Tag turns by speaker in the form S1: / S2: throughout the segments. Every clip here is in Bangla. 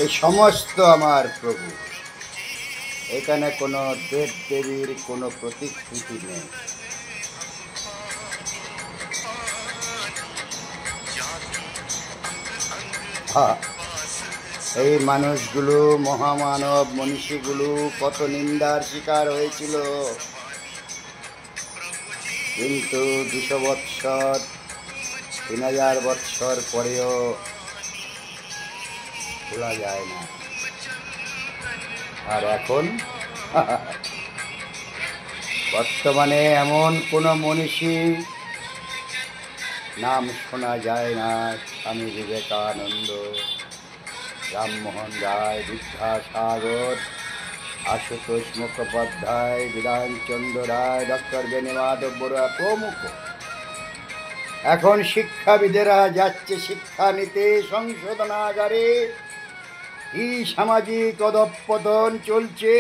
S1: এই সমস্ত আমার প্রভু। এখানে কোনো দেব দেবীর কোনো প্রতিকৃতি নেই। হ্যাঁ, এই মানুষগুলো, মহামানব মনীষীগুলো কত নিন্দার শিকার হয়েছিল, কিন্তু 200 বৎসর 3000 বৎসর পরেও ভোলা যায় না। আর এখন বর্তমানে এমন কোনো মনীষী নাম শোনা যায় না। স্বামী বিবেকানন্দ, রামমোহন রায়, বিদ্যাসাগর, আশুতোষ মুখোপাধ্যায়, বিধানচন্দ্র রায়, ডক্টর বেণীমাধব বড়ুয়া প্রমুখ। এখন শিক্ষাবিদেরা যাচ্ছে শিক্ষা নিতে সংশোধনাগারে। কি সামাজিক অধঃপতন চলছে,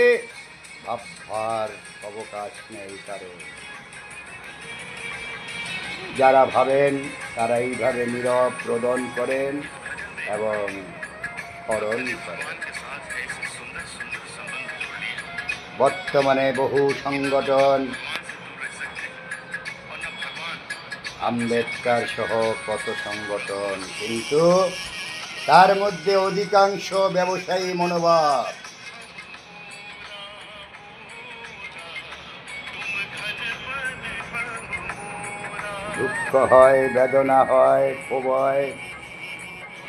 S1: ভাববার অবকাশ নেই কারো। যারা ভাবেন তারা এইভাবে নীরব রোদন করেন এবং স্মরণ করেন। বর্তমানে বহু সংগঠন, আম্বেদকর সহ কত সংগঠন, কিন্তু তার মধ্যে অধিকাংশ ব্যবসায়ী মনোভাব। দুঃখ হয়, বেদনা হয়, ক্ষোভ হয়,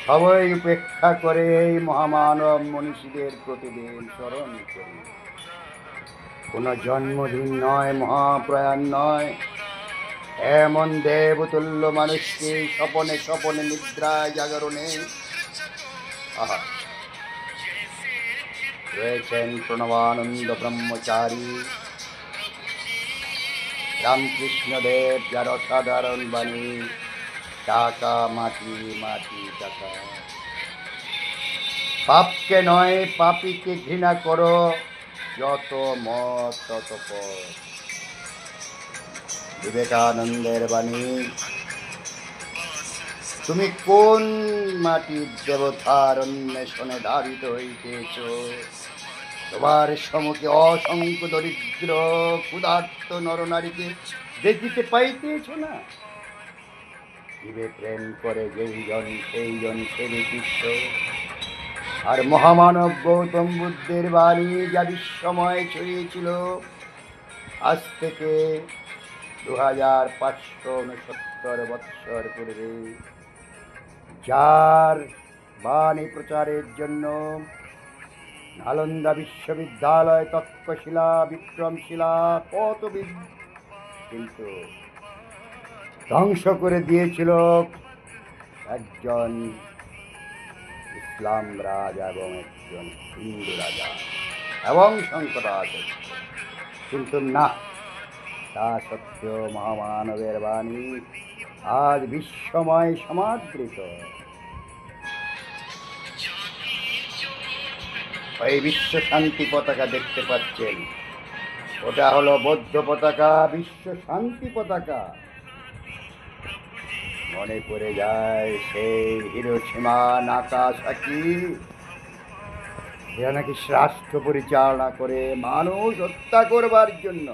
S1: সবাই উপেক্ষা করে এই মহামানব মনীষীদের প্রতিদিন স্মরণ করি। কোনো জন্মদিন নয়, মহাপ্রয়াণ নয়, এমন দেবতুল্য মানুষকে স্বপনে স্বপনে নিদ্রায় জাগরণে রয়েছেন প্রণবানন্দ ব্রহ্মচারী, রামকৃষ্ণদেব, যার অসাধারণ বাণী, টাকা মাটি, মাটি টাকা। পাপকে নয় পাপীকে ঘৃণা করো, যত মত তত পথ। বিবেকানন্দের বাণী। তুমি কোন মাটির দেবতার অন্বেষণে ধাবিত হইতেছ? তোমার সম্মুখে অসংখ্য দরিদ্র ক্ষুধার্ত নরনারীকে দেখিতে পাইতেছ না? জীবে প্রেম করে যেই জন সেই জন শ্রীকৃষ্ণ। আর মহামানব গৌতম বুদ্ধের বাণী যা বিশ্বময় ছড়িয়েছিল আজ থেকে 2569 বৎসর পূর্বে, যার বাণী প্রচারের জন্য নালন্দা বিশ্ববিদ্যালয়, তক্ষশিলা, বিক্রমশিলা কত কিন্তু ধ্বংস করে দিয়েছিল একজন ইসলাম রাজা এবং একজন হিন্দু রাজা এবং শঙ্করাচার্য। কিন্তু না, তা সত্ত্বেও মহামানবের বাণী আজ বিশ্বময় সমাদৃত। ওই বিশ্ব শান্তি পতাকা দেখতে পাচ্ছেন, ওটা হলো বৌদ্ধ পতাকা, বিশ্ব শান্তি পতাকা। মনে পড়ে যায় সেই হিরোশিমা নাগাসাকি, এরা নাকি রাষ্ট্র পরিচালনা করে মানুষ হত্যা করবার জন্য